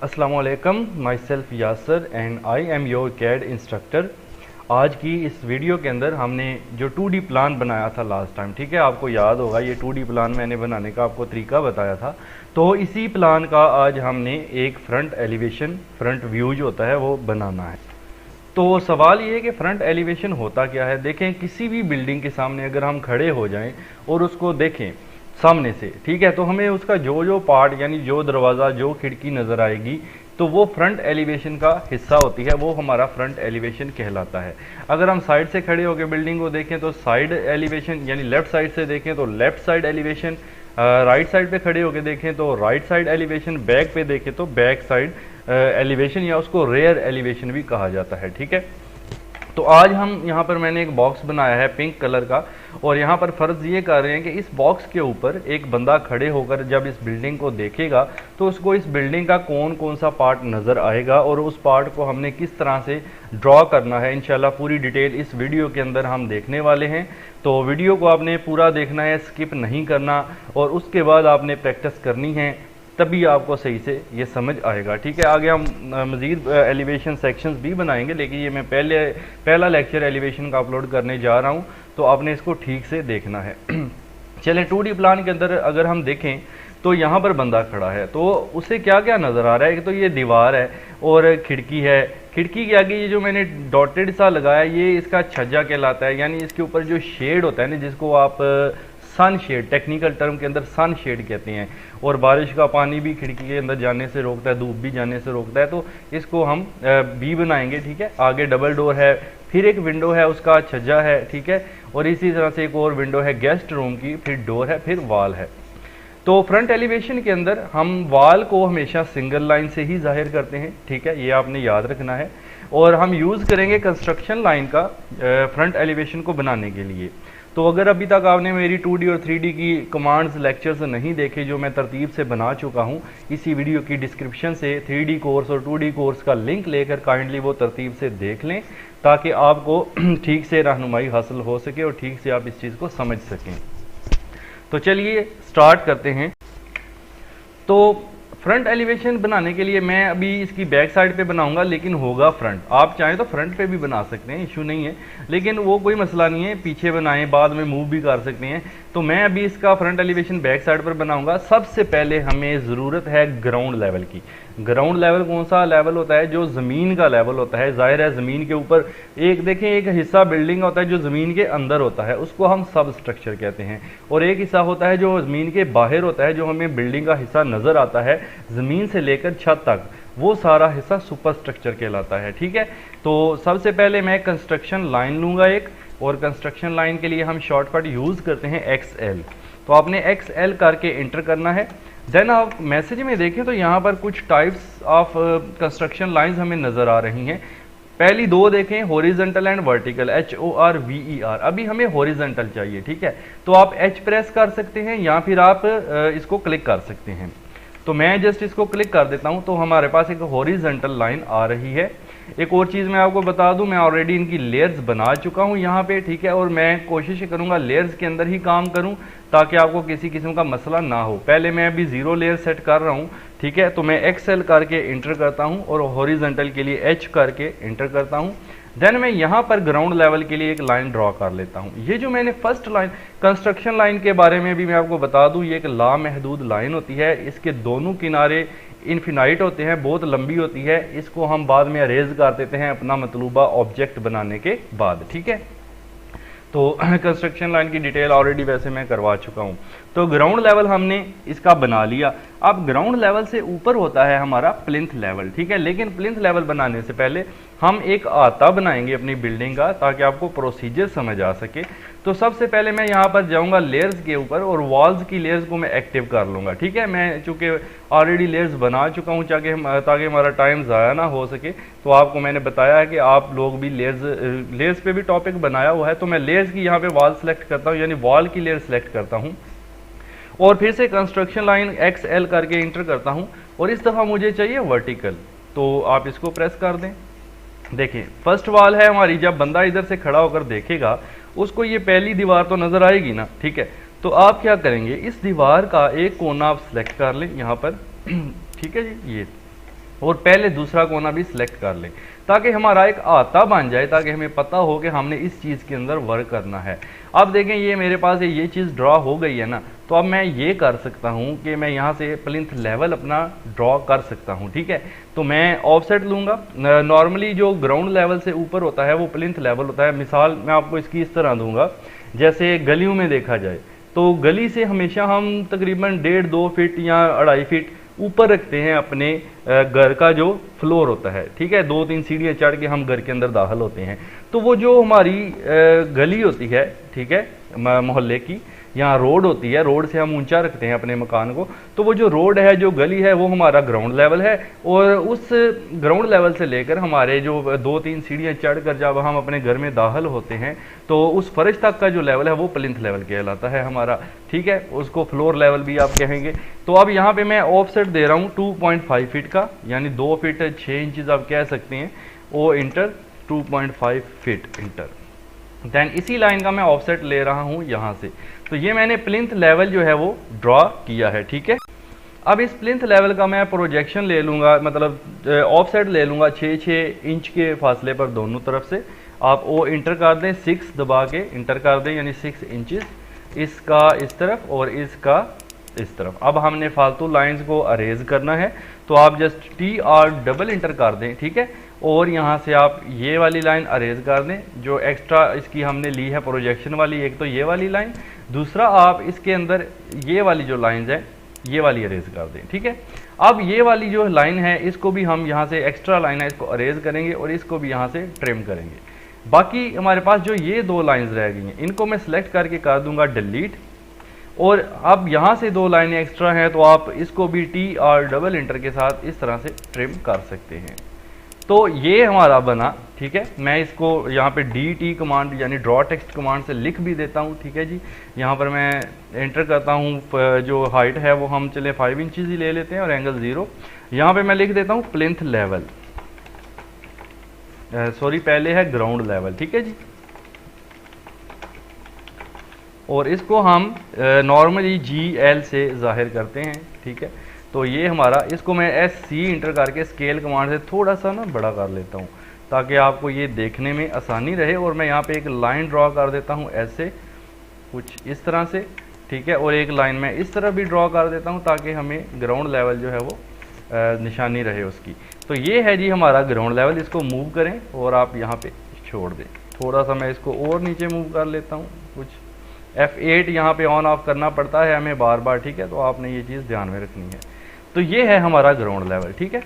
अस्सलामु अलैकुम, my self Yasir and I am your CAD instructor. आज की इस वीडियो के अंदर हमने जो 2D प्लान बनाया था लास्ट टाइम, ठीक है, आपको याद होगा ये 2D प्लान मैंने बनाने का आपको तरीका बताया था। तो इसी प्लान का आज हमने एक फ्रंट एलिवेशन, फ्रंट व्यू जो होता है वो बनाना है। तो सवाल ये है कि फ्रंट एलिवेशन होता क्या है। देखें, किसी भी बिल्डिंग के सामने अगर हम खड़े हो जाएं और उसको देखें सामने से, ठीक है, तो हमें उसका जो जो पार्ट यानी जो दरवाज़ा, जो खिड़की नज़र आएगी तो वो फ्रंट एलिवेशन का हिस्सा होती है, वो हमारा फ्रंट एलिवेशन कहलाता है। अगर हम साइड से खड़े होकर बिल्डिंग को देखें तो साइड एलिवेशन, यानी लेफ्ट साइड से देखें तो left side elevation, right side पे खड़े होकर देखें तो राइट साइड एलिवेशन, बैक पे देखें तो बैक साइड एलिवेशन, या उसको रेयर एलिवेशन भी कहा जाता है। ठीक है, तो आज हम यहाँ पर मैंने एक बॉक्स बनाया है पिंक कलर का, और यहाँ पर फ़र्ज़ ये कर रहे हैं कि इस बॉक्स के ऊपर एक बंदा खड़े होकर जब इस बिल्डिंग को देखेगा तो उसको इस बिल्डिंग का कौन कौन सा पार्ट नज़र आएगा और उस पार्ट को हमने किस तरह से ड्रॉ करना है, इंशाल्लाह पूरी डिटेल इस वीडियो के अंदर हम देखने वाले हैं। तो वीडियो को आपने पूरा देखना है, स्किप नहीं करना, और उसके बाद आपने प्रैक्टिस करनी है, तभी आपको सही से ये समझ आएगा। ठीक है, आगे हम मज़ीद एलिवेशन सेक्शंस भी बनाएंगे, लेकिन ये मैं पहला लेक्चर एलिवेशन का अपलोड करने जा रहा हूँ, तो आपने इसको ठीक से देखना है। चलें, 2D प्लान के अंदर अगर हम देखें तो यहाँ पर बंदा खड़ा है, तो उसे क्या क्या नज़र आ रहा है। एक तो ये दीवार है और खिड़की है। खिड़की के आगे ये जो मैंने डॉटेड सा लगाया, ये इसका छज्जा कहलाता है, यानी इसके ऊपर जो शेड होता है ना, जिसको आप सन शेड, टेक्निकल टर्म के अंदर सन शेड कहते हैं, और बारिश का पानी भी खिड़की के अंदर जाने से रोकता है, धूप भी जाने से रोकता है, तो इसको हम बी बनाएंगे। ठीक है, आगे डबल डोर है, फिर एक विंडो है, उसका छज्जा है, ठीक है, और इसी तरह से एक और विंडो है गेस्ट रूम की, फिर डोर है, फिर वॉल है। तो फ्रंट एलिवेशन के अंदर हम वॉल को हमेशा सिंगल लाइन से ही जाहिर करते हैं, ठीक है, ये आपने याद रखना है, और हम यूज़ करेंगे कंस्ट्रक्शन लाइन का फ्रंट एलिवेशन को बनाने के लिए। तो अगर अभी तक आपने मेरी 2D और 3D की कमांड्स लेक्चर्स नहीं देखे जो मैं तरतीब से बना चुका हूं, इसी वीडियो की डिस्क्रिप्शन से 3D कोर्स और 2D कोर्स का लिंक लेकर काइंडली वो तरतीब से देख लें, ताकि आपको ठीक से रहनुमाई हासिल हो सके और ठीक से आप इस चीज़ को समझ सकें। तो चलिए स्टार्ट करते हैं। तो फ्रंट एलिवेशन बनाने के लिए मैं अभी इसकी बैक साइड पे बनाऊंगा, लेकिन होगा फ्रंट। आप चाहें तो फ्रंट पे भी बना सकते हैं, इशू नहीं है, लेकिन वो कोई मसला नहीं है, पीछे बनाएं बाद में मूव भी कर सकते हैं। तो मैं अभी इसका फ्रंट एलिवेशन बैक साइड पर बनाऊंगा। सबसे पहले हमें ज़रूरत है ग्राउंड लेवल की। ग्राउंड लेवल कौन सा लेवल होता है? जो ज़मीन का लेवल होता है। जाहिर है ज़मीन के ऊपर एक देखें, एक हिस्सा बिल्डिंग होता है जो ज़मीन के अंदर होता है, उसको हम सब स्ट्रक्चर कहते हैं, और एक हिस्सा होता है जो ज़मीन के बाहर होता है, जो हमें बिल्डिंग का हिस्सा नज़र आता है ज़मीन से लेकर छत तक, वो सारा हिस्सा सुपर स्ट्रक्चर कहलाता है। ठीक है, तो सबसे पहले मैं कंस्ट्रक्शन लाइन लूँगा एक, और कंस्ट्रक्शन लाइन के लिए हम शॉर्टकट यूज़ करते हैं XL। तो आपने XL करके इंटर करना है। देन आप मैसेज में देखें तो यहाँ पर कुछ टाइप्स ऑफ कंस्ट्रक्शन लाइंस हमें नज़र आ रही हैं। पहली दो देखें, हॉरिजॉन्टल एंड वर्टिकल, HORVER। अभी हमें हॉरिजॉन्टल चाहिए, ठीक है, तो आप H प्रेस कर सकते हैं या फिर आप इसको क्लिक कर सकते हैं। तो मैं जस्ट इसको क्लिक कर देता हूं, तो हमारे पास एक हॉरिजॉन्टल लाइन आ रही है। एक और चीज़ मैं आपको बता दूं, मैं ऑलरेडी इनकी लेयर्स बना चुका हूं यहाँ पे, ठीक है, और मैं कोशिश करूंगा लेयर्स के अंदर ही काम करूं ताकि आपको किसी किस्म का मसला ना हो। पहले मैं अभी 0 लेयर सेट कर रहा हूं, ठीक है, तो मैं XL करके इंटर करता हूं और हॉरिजॉन्टल के लिए H करके इंटर करता हूं। देन मैं यहाँ पर ग्राउंड लेवल के लिए एक लाइन ड्रॉ कर लेता हूँ। ये जो मैंने फर्स्ट लाइन, कंस्ट्रक्शन लाइन के बारे में भी मैं आपको बता दूँ, ये एक लामहदूद लाइन होती है, इसके दोनों किनारे इनफिनाइट होते हैं, बहुत लंबी होती है, इसको हम बाद में अरेज कर देते हैं अपना मतलूबा ऑब्जेक्ट बनाने के बाद। ठीक है, तो कंस्ट्रक्शन लाइन की डिटेल ऑलरेडी वैसे मैं करवा चुका हूँ। तो ग्राउंड लेवल हमने इसका बना लिया। अब ग्राउंड लेवल से ऊपर होता है हमारा प्लिंथ लेवल, ठीक है, लेकिन प्लिंथ लेवल बनाने से पहले हम एक आता बनाएंगे अपनी बिल्डिंग का, ताकि आपको प्रोसीजर समझ आ सके। तो सबसे पहले मैं यहाँ पर जाऊँगा लेयर्स के ऊपर, और वॉल्स की लेयर्स को मैं एक्टिव कर लूँगा। ठीक है, मैं चूँकि ऑलरेडी लेयर्स बना चुका हूँ ताकि हमारा टाइम ज़ाया ना हो सके, तो आपको मैंने बताया है कि आप लोग भी लेयर्स पे भी टॉपिक बनाया हुआ है। तो मैं लेयर्स की यहाँ पे वॉल सेलेक्ट करता हूँ, यानी वॉल की लेयर सेलेक्ट करता हूँ, और फिर से कंस्ट्रक्शन लाइन XL करके इंटर करता हूँ, और इस दफ़ा मुझे चाहिए वर्टिकल, तो आप इसको प्रेस कर दें। देखिए फर्स्ट वॉल है हमारी, जब बंदा इधर से खड़ा होकर देखेगा उसको ये पहली दीवार तो नज़र आएगी ना, ठीक है, तो आप क्या करेंगे, इस दीवार का एक कोना आप सेलेक्ट कर लें यहाँ पर, ठीक है जी, ये, और पहले दूसरा कोना भी सिलेक्ट कर लें ताकि हमारा एक आता बन जाए, ताकि हमें पता हो कि हमने इस चीज़ के अंदर वर्क करना है। अब देखें ये मेरे पास ये चीज़ ड्रॉ हो गई है ना, तो अब मैं ये कर सकता हूँ कि मैं यहाँ से प्लिंथ लेवल अपना ड्रॉ कर सकता हूँ। ठीक है, तो मैं ऑफसेट लूँगा। नॉर्मली जो ग्राउंड लेवल से ऊपर होता है वो प्लिंथ लेवल होता है। मिसाल मैं आपको इसकी इस तरह दूंगा, जैसे गलियों में देखा जाए तो गली से हमेशा हम तकरीबन 1.5-2 फीट या 2.5 फीट ऊपर रखते हैं अपने घर का जो फ्लोर होता है। ठीक है, 2-3 सीढ़ियाँ चढ़ के हम घर के अंदर दाखिल होते हैं। तो वो जो हमारी गली होती है, ठीक है, मोहल्ले की, यहाँ रोड होती है, रोड से हम ऊंचा रखते हैं अपने मकान को, तो वो जो रोड है, जो गली है, वो हमारा ग्राउंड लेवल है। और उस ग्राउंड लेवल से लेकर हमारे जो 2-3 सीढ़ियाँ चढ़कर जब हम अपने घर में दाखिल होते हैं तो उस फर्श तक का जो लेवल है वो प्लिंथ लेवल कहलाता है हमारा। ठीक है, उसको फ्लोर लेवल भी आप कहेंगे। तो अब यहाँ पे मैं ऑफसेट दे रहा हूँ 2.5 फीट का, यानी 2 फीट 6 इंचज़ आप कह सकते हैं। O enter 2.5 feet enter. Then इसी लाइन का मैं ऑफसेट ले रहा हूँ यहाँ से। तो ये मैंने प्लिंथ लेवल जो है वो ड्रॉ किया है। ठीक है, अब इस प्लिंथ लेवल का मैं प्रोजेक्शन ले लूँगा, मतलब ऑफसेट ले लूँगा 6-6 इंच के फासले पर दोनों तरफ से। आप ओ इंटर कर दें, 6 दबा के इंटर कर दें, यानी 6 इंचज़, इसका इस तरफ और इसका इस तरफ। अब हमने फालतू लाइंस को अरेज करना है, तो आप जस्ट TR डबल इंटर कर दें। ठीक है, और यहाँ से आप ये वाली लाइन अरेज कर दें जो एक्स्ट्रा इसकी हमने ली है प्रोजेक्शन वाली। एक तो ये वाली लाइन, दूसरा आप इसके अंदर ये वाली जो लाइंस है ये वाली अरेज कर दें। ठीक है, अब ये वाली जो लाइन है इसको भी हम यहाँ से, एक्स्ट्रा लाइन है, इसको अरेज करेंगे और इसको भी यहाँ से ट्रिम करेंगे। बाकी हमारे पास जो ये 2 लाइंस रह गई हैं इनको मैं सिलेक्ट करके कर दूंगा डिलीट। और अब यहाँ से 2 लाइनें एक्स्ट्रा हैं तो आप इसको भी TR डबल इंटर के साथ इस तरह से ट्रिम कर सकते हैं। तो ये हमारा बना। ठीक है, मैं इसको यहाँ पे DT कमांड यानी ड्रॉ टेक्स्ट कमांड से लिख भी देता हूँ। ठीक है जी, यहाँ पर मैं एंटर करता हूँ, जो हाइट है वो हम चले 5 इंचज़ ही ले लेते हैं और एंगल 0। यहाँ पे मैं लिख देता हूँ प्लिंथ लेवल, सॉरी पहले है ग्राउंड लेवल। ठीक है जी, और इसको हम नॉर्मली GL से जाहिर करते हैं। ठीक है, तो ये हमारा, इसको मैं SC इंटर करके स्केल कमांड से थोड़ा सा ना बड़ा कर लेता हूँ ताकि आपको ये देखने में आसानी रहे। और मैं यहाँ पे एक लाइन ड्रॉ कर देता हूँ ऐसे कुछ इस तरह से। ठीक है, और एक लाइन मैं इस तरह भी ड्रॉ कर देता हूँ ताकि हमें ग्राउंड लेवल जो है वो निशानी रहे उसकी। तो ये है जी हमारा ग्राउंड लेवल। इसको मूव करें और आप यहाँ पे छोड़ दें। थोड़ा सा मैं इसको और नीचे मूव कर लेता हूँ, कुछ F8 यहाँ पे ऑन ऑफ करना पड़ता है हमें बार बार। ठीक है, तो आपने ये चीज़ ध्यान में रखनी है। तो ये है हमारा ग्राउंड लेवल। ठीक है,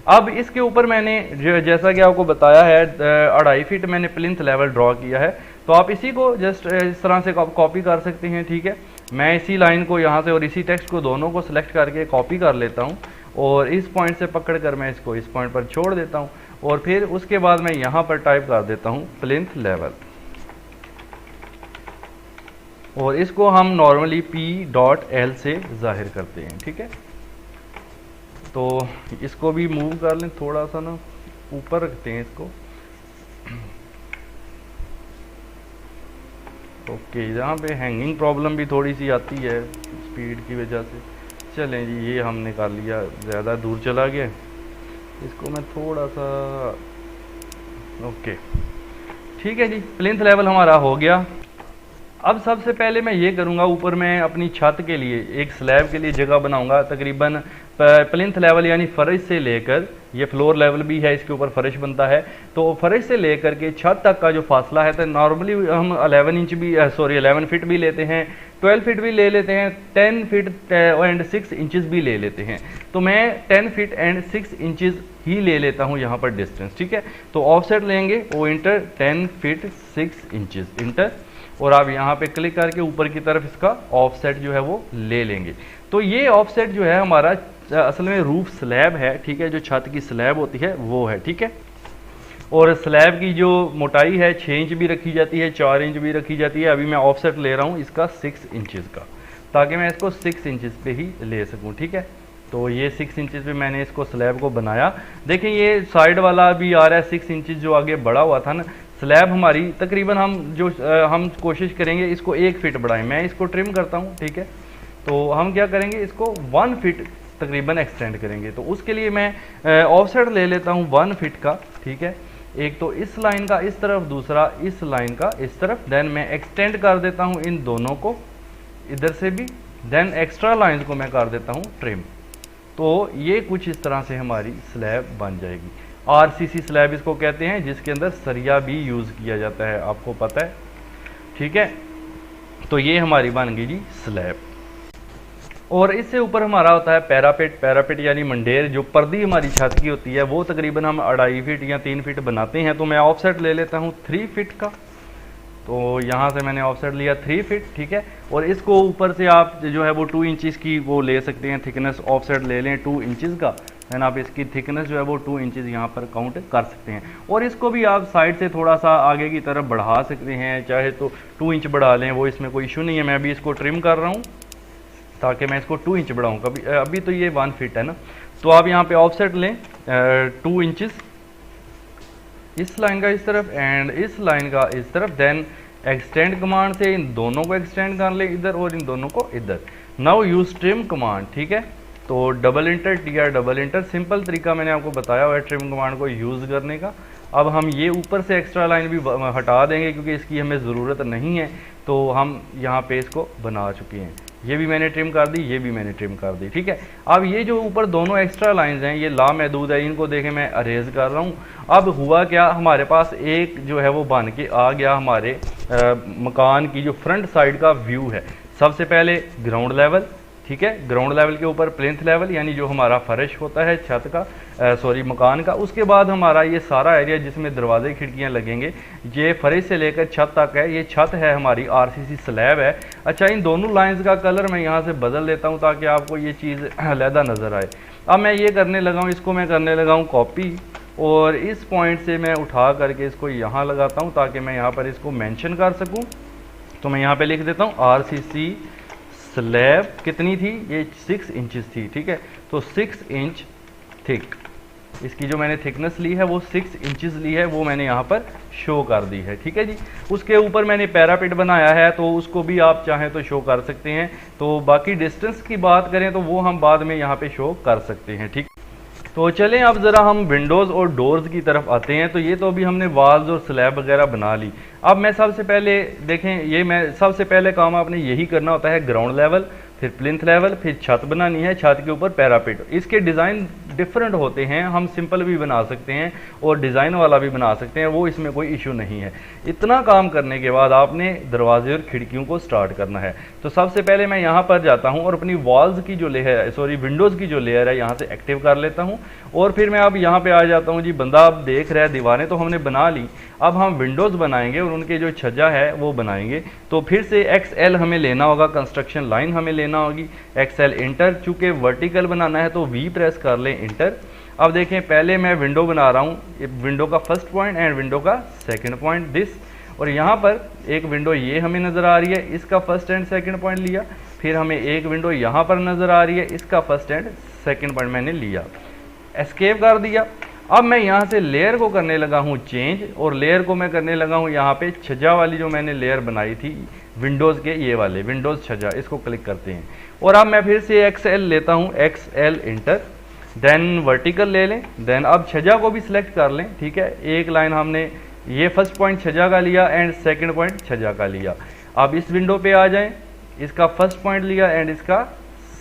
अब इसके ऊपर मैंने जैसा कि आपको बताया है 2.5 फीट मैंने प्लिंथ लेवल ड्रॉ किया है। तो आप इसी को जस्ट इस तरह से कॉपी कर सकते हैं। ठीक है, मैं इसी लाइन को यहाँ से और इसी टेक्स्ट को दोनों को सिलेक्ट करके कॉपी कर लेता हूँ और इस पॉइंट से पकड़ कर मैं इसको इस पॉइंट पर छोड़ देता हूँ और फिर उसके बाद मैं यहाँ पर टाइप कर देता हूँ प्लिंथ लेवल और इसको हम नॉर्मली P.L से जाहिर करते हैं। ठीक है, तो इसको भी मूव कर लें, थोड़ा सा ना ऊपर रखते हैं इसको। ओके, यहाँ पे हैंगिंग प्रॉब्लम भी थोड़ी सी आती है स्पीड की वजह से। चलें जी, ये हमने कर लिया, ज़्यादा दूर चला गया। इसको मैं थोड़ा सा, ओके ठीक है जी, प्लिंथ लेवल हमारा हो गया। अब सबसे पहले मैं ये करूँगा, ऊपर मैं अपनी छत के लिए एक स्लैब के लिए जगह बनाऊँगा। तकरीबन प्लिंथ लेवल यानी फर्श से लेकर, ये फ्लोर लेवल भी है, इसके ऊपर फर्श बनता है, तो फर्श से लेकर के छत तक का जो फासला है, तो नॉर्मली हम 11 फीट भी लेते हैं, 12 फीट भी ले लेते हैं, 10 फीट एंड 6 इंचज़ भी ले लेते हैं। तो मैं 10 फीट एंड 6 इंचज़ ही ले लेता हूँ यहाँ पर डिस्टेंस। ठीक है, तो ऑफसेट लेंगे, वो इंटर 10 फीट 6 इंचज़ इंटर, और आप यहाँ पे क्लिक करके ऊपर की तरफ इसका ऑफसेट जो है वो ले लेंगे। तो ये ऑफसेट जो है हमारा असल में रूफ स्लैब है। ठीक है, जो छत की स्लैब होती है वो है। ठीक है, और स्लैब की जो मोटाई है 6 इंच भी रखी जाती है, 4 इंच भी रखी जाती है। अभी मैं ऑफसेट ले रहा हूँ इसका 6 इंचज़ का, ताकि मैं इसको 6 इंचज़ पे ही ले सकूँ। ठीक है, तो ये 6 इंचज़ पे मैंने इसको स्लैब को बनाया। देखें ये साइड वाला भी आ रहा है 6 इंचज़, जो आगे बढ़ा हुआ था ना स्लैब हमारी, तकरीबन हम कोशिश करेंगे इसको 1 फीट बढ़ाएं। मैं इसको ट्रिम करता हूँ। ठीक है, तो हम क्या करेंगे, इसको 1 फीट तकरीबन एक्सटेंड करेंगे। तो उसके लिए मैं ऑफसेट ले लेता हूँ 1 फीट का, ठीक है, एक तो इस लाइन का इस तरफ, दूसरा इस लाइन का इस तरफ। देन मैं एक्सटेंड कर देता हूँ इन दोनों को इधर से भी, देन एक्स्ट्रा लाइंस को मैं कर देता हूँ ट्रिम। तो ये कुछ इस तरह से हमारी स्लैब बन जाएगी। आरसीसी स्लैब इसको कहते हैं, जिसके अंदर सरिया भी यूज़ किया जाता है, आपको पता है, ठीक है। तो ये हमारी बन गई जी स्लैब। और इससे ऊपर हमारा होता है पैरापेट। पैरापेट यानी मंडेर, जो पर्दी हमारी छत की होती है, वो तकरीबन हम 2.5 फीट या 3 फीट बनाते हैं। तो मैं ऑफसेट ले लेता हूँ 3 फीट का। तो यहाँ से मैंने ऑफसेट लिया 3 फीट, ठीक है। और इसको ऊपर से आप जो है वो 2 इंचज़ की वो ले सकते हैं थिकनेस, ऑफसेट ले लें 2 इंचज़ का। देन आप इसकी थिकनेस जो है वो 2 इंचज़ यहाँ पर काउंट कर सकते हैं। और इसको भी आप साइड से थोड़ा सा आगे की तरफ बढ़ा सकते हैं, चाहे तो 2 इंच बढ़ा लें, वो इसमें कोई इशू नहीं है। मैं अभी इसको ट्रिम कर रहा हूँ ताकि मैं इसको 2 इंच बढ़ाऊँ। कभी अभी तो ये 1 फीट है ना, तो आप यहाँ पे ऑफसेट लें 2 इंचज़, इस लाइन का इस तरफ एंड इस लाइन का इस तरफ। देन एक्सटेंड कमांड से इन दोनों को एक्सटेंड कर लें इधर और इन दोनों को इधर। नाउ यूज ट्रिम कमांड, ठीक है। तो double inter TR double inter, simple तरीका मैंने आपको बताया हुआ है ट्रिम कमांड को यूज़ करने का। अब हम ये ऊपर से एक्स्ट्रा लाइन भी हटा देंगे क्योंकि इसकी हमें ज़रूरत नहीं है। तो हम यहाँ पे इसको बना चुके हैं, ये भी मैंने ट्रिम कर दी, ये भी मैंने ट्रिम कर दी, ठीक है। अब ये जो ऊपर दोनों एक्स्ट्रा लाइंस हैं ये लामहदूद है, इनको देखें मैं अरेज कर रहा हूँ। अब हुआ क्या, हमारे पास एक जो है वो बन के आ गया हमारे मकान की जो फ्रंट साइड का व्यू है। सबसे पहले ग्राउंड लेवल, ठीक है, ग्राउंड लेवल के ऊपर प्लिंथ लेवल यानी जो हमारा फर्श होता है छत का, सॉरी मकान का। उसके बाद हमारा ये सारा एरिया जिसमें दरवाजे खिड़कियां लगेंगे, ये फर्श से लेकर छत तक है। ये छत है हमारी, आरसीसी स्लैब है। अच्छा, इन दोनों लाइंस का कलर मैं यहाँ से बदल देता हूँ ताकि आपको ये चीज़ अलहदा नज़र आए। अब मैं ये करने लगा हूँ, इसको मैं करने लगा हूँ कॉपी, और इस पॉइंट से मैं उठा करके इसको यहाँ लगाता हूँ ताकि मैं यहाँ पर इसको मेंशन कर सकूँ। तो मैं यहाँ पे लिख देता हूँ आरसीसी स्लैब कितनी थी, ये 6 इंचज़ थी, ठीक है। तो 6 इंच थिक, इसकी जो मैंने थिकनेस ली है वो 6 इंचज़ ली है, वो मैंने यहाँ पर शो कर दी है, ठीक है जी। उसके ऊपर मैंने पैरापिट बनाया है, तो उसको भी आप चाहें तो शो कर सकते हैं। तो बाकी डिस्टेंस की बात करें तो वो हम बाद में यहाँ पे शो कर सकते हैं, ठीक। तो चलें अब ज़रा हम विंडोज़ और डोर्स की तरफ आते हैं। तो ये तो अभी हमने वाल्स और स्लैब वगैरह बना ली। अब मैं सबसे पहले देखें, ये मैं सबसे पहले काम आपने यही करना होता है, ग्राउंड लेवल, फिर प्लिंथ लेवल, फिर छत बनानी है, छत के ऊपर पैरापिट। इसके डिज़ाइन डिफरेंट होते हैं, हम सिंपल भी बना सकते हैं और डिज़ाइन वाला भी बना सकते हैं, वो इसमें कोई इशू नहीं है। इतना काम करने के बाद आपने दरवाजे और खिड़कियों को स्टार्ट करना है। तो सबसे पहले मैं यहाँ पर जाता हूँ और अपनी वॉल्स की जो लेयर है, सॉरी विंडोज़ की जो लेयर है, यहाँ से एक्टिव कर लेता हूँ। और फिर मैं अब यहाँ पर आ जाता हूँ जी। बंदा अब देख रहा है, दीवारें तो हमने बना ली, अब हम विंडोज़ बनाएंगे और उनके जो छज्जा है वो बनाएंगे। तो फिर से XL हमें लेना होगा, कंस्ट्रक्शन लाइन हमें लेना होगी, XL इंटर। चूँकि वर्टिकल बनाना है तो V प्रेस कर लें, इंटर। अब देखें, पहले मैं विंडो बना रहा हूँ, विंडो का फर्स्ट पॉइंट एंड विंडो का सेकंड पॉइंट दिस। और यहाँ पर एक विंडो ये हमें नज़र आ रही है, इसका फर्स्ट एंड सेकंड पॉइंट लिया। फिर हमें एक विंडो यहाँ पर नज़र आ रही है, इसका फर्स्ट एंड सेकंड पॉइंट मैंने लिया, एस्केप कर दिया। अब मैं यहाँ से लेयर को करने लगा हूँ चेंज, और लेयर को मैं करने लगा हूँ यहाँ पे छज्जा वाली जो मैंने लेयर बनाई थी विंडोज़ के, ये वाले विंडोज़ छज्जा, इसको क्लिक करते हैं। और अब मैं फिर से XL लेता हूँ, XL इंटर, देन वर्टिकल ले लें। देन अब छज्जा को भी सिलेक्ट कर लें, ठीक है। एक लाइन हमने ये फर्स्ट पॉइंट छज्जा का लिया एंड सेकंड पॉइंट छज्जा का लिया। अब इस विंडो पे आ जाएं, इसका फर्स्ट पॉइंट लिया एंड इसका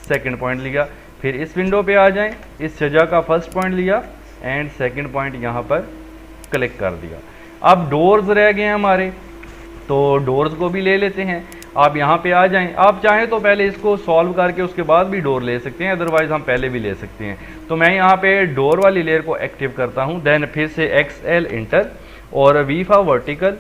सेकंड पॉइंट लिया। फिर इस विंडो पे आ जाएं, इस छज्जा का फर्स्ट पॉइंट लिया एंड सेकंड पॉइंट यहाँ पर क्लिक कर दिया। अब डोर्स रह गए हैं हमारे, तो डोर्स को भी ले लेते हैं। आप यहाँ पे आ जाएं, आप चाहें तो पहले इसको सॉल्व करके उसके बाद भी डोर ले सकते हैं, अदरवाइज़ हम पहले भी ले सकते हैं। तो मैं यहाँ पे डोर वाली लेयर को एक्टिव करता हूँ, देन फिर से XL इंटर और V फॉर वर्टिकल।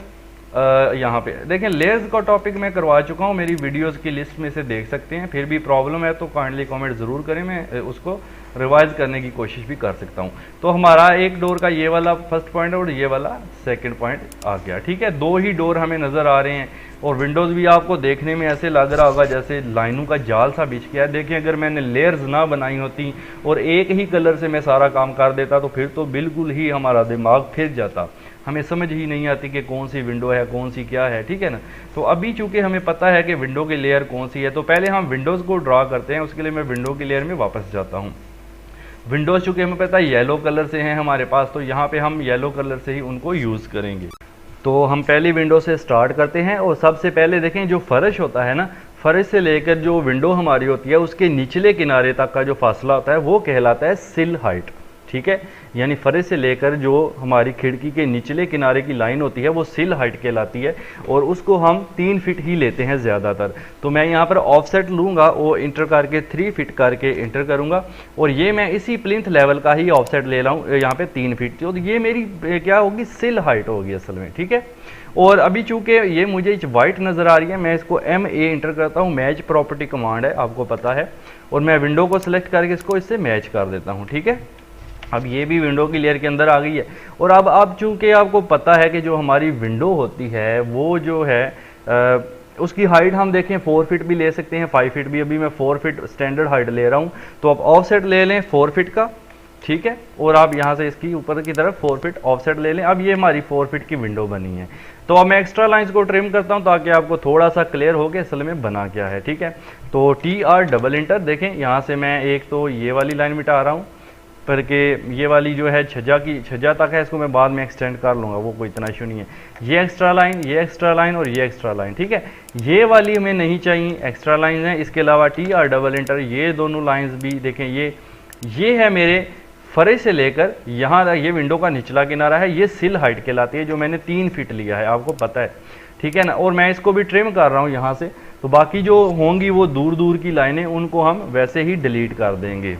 यहाँ पे देखें, लेयर्स का टॉपिक मैं करवा चुका हूँ, मेरी वीडियोस की लिस्ट में से देख सकते हैं। फिर भी प्रॉब्लम है तो काइंडली कमेंट ज़रूर करें, मैं उसको रिवाइज करने की कोशिश भी कर सकता हूँ। तो हमारा एक डोर का ये वाला फर्स्ट पॉइंट और ये वाला सेकंड पॉइंट आ गया, ठीक है। 2 ही डोर हमें नज़र आ रहे हैं और विंडोज़ भी आपको देखने में ऐसे लग रहा होगा जैसे लाइनों का जाल सा बिछ गया है। देखिए, अगर मैंने लेयर्स ना बनाई होती और एक ही कलर से मैं सारा काम कर देता तो फिर तो बिल्कुल ही हमारा दिमाग फिर जाता। हमें समझ ही नहीं आती कि कौन सी विंडो है, कौन सी क्या है, ठीक है ना। तो अभी चूंकि हमें पता है कि विंडो की लेयर कौन सी है, तो पहले हम विंडोज़ को ड्रा करते हैं। उसके लिए मैं विंडो की लेयर में वापस जाता हूँ। विंडोज़ चूँकि हमें पता है येलो कलर से हैं हमारे पास, तो यहाँ पे हम येलो कलर से ही उनको यूज़ करेंगे। तो हम पहली विंडो से स्टार्ट करते हैं और सबसे पहले देखें जो फर्श होता है ना, फर्श से लेकर जो विंडो हमारी होती है उसके निचले किनारे तक का जो फासला होता है वो कहलाता है सिल हाइट, ठीक है। यानी फर्श से लेकर जो हमारी खिड़की के निचले किनारे की लाइन होती है वो सिल हाइट कहलाती है, और उसको हम 3 फीट ही लेते हैं ज़्यादातर। तो मैं यहाँ पर ऑफसेट लूँगा, वो इंटर करके 3 फीट करके इंटर करूँगा, और ये मैं इसी प्लिंथ लेवल का ही ऑफसेट ले रहा हूँ यहाँ पे 3 फीट। तो ये मेरी क्या होगी, सिल हाइट होगी असल में, ठीक है। और अभी चूंकि ये मुझे वाइट नज़र आ रही है, मैं इसको MA इंटर करता हूँ, मैच प्रॉपर्टी कमांड है आपको पता है, और मैं विंडो को सिलेक्ट करके इसको इससे मैच कर देता हूँ, ठीक है। अब ये भी विंडो की लेयर के अंदर आ गई है। और अब चूंकि आपको पता है कि जो हमारी विंडो होती है वो जो है उसकी हाइट हम देखें 4 फीट भी ले सकते हैं, 5 फीट भी। अभी मैं 4 फीट स्टैंडर्ड हाइट ले रहा हूँ, तो अब ऑफसेट ले लें 4 फीट का, ठीक है। और आप यहाँ से इसकी ऊपर की तरफ 4 फीट ऑफसेट ले लें। अब ये हमारी 4 फीट की विंडो बनी है। तो अब मैं एक्स्ट्रा लाइंस को ट्रिम करता हूँ ताकि आपको थोड़ा सा क्लियर हो कि असल में बना क्या है, ठीक है। तो TR डबल इंटर देखें, यहाँ से मैं एक तो ये वाली लाइन मिटा रहा हूँ, पर के ये वाली जो है छज्जा तक है, इसको मैं बाद में एक्सटेंड कर लूँगा, वो कोई इतना इशू नहीं है। ये एक्स्ट्रा लाइन, ये एक्स्ट्रा लाइन और ये एक्स्ट्रा लाइन, ठीक है। ये वाली हमें नहीं चाहिए, एक्स्ट्रा लाइन है। इसके अलावा TR डबल इंटर, ये दोनों लाइंस भी देखें, ये है मेरे फर्श से लेकर यहाँ, ये विंडो का निचला किनारा है, ये सिल हाइट कहलाती है, जो मैंने 3 फीट लिया है, आपको पता है, ठीक है ना। और मैं इसको भी ट्रिम कर रहा हूँ यहाँ से, तो बाकी जो होंगी वो दूर दूर की लाइनें, उनको हम वैसे ही डिलीट कर देंगे।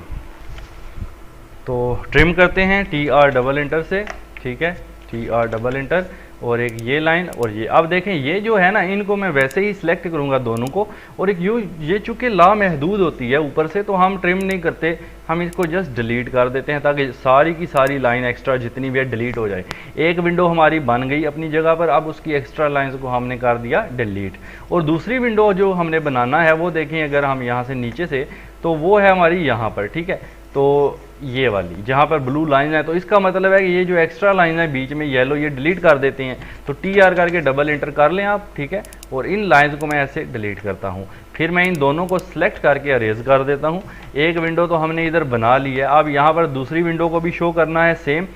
तो ट्रिम करते हैं TR डबल इंटर से, ठीक है, TR डबल इंटर, और एक ये लाइन और ये। अब देखें ये जो है ना, इनको मैं वैसे ही सिलेक्ट करूंगा दोनों को, और एक ये चूँकि लामहदूद होती है ऊपर से, तो हम ट्रिम नहीं करते, हम इसको जस्ट डिलीट कर देते हैं ताकि सारी की सारी लाइन एक्स्ट्रा जितनी भी है डिलीट हो जाए। एक विंडो हमारी बन गई अपनी जगह पर, अब उसकी एक्स्ट्रा लाइंस को हमने कर दिया डिलीट। और दूसरी विंडो जो हमने बनाना है वो देखें, अगर हम यहाँ से नीचे से, तो वो है हमारी यहाँ पर, ठीक है। तो ये वाली जहाँ पर ब्लू लाइन है, तो इसका मतलब है कि ये जो एक्स्ट्रा लाइन है बीच में येलो, ये डिलीट कर देते हैं। तो TR करके डबल इंटर कर लें आप, ठीक है। और इन लाइंस को मैं ऐसे डिलीट करता हूँ। फिर मैं इन दोनों को सिलेक्ट करके अरेज कर देता हूँ। एक विंडो तो हमने इधर बना ली है। अब यहाँ पर दूसरी विंडो को भी शो करना है सेम।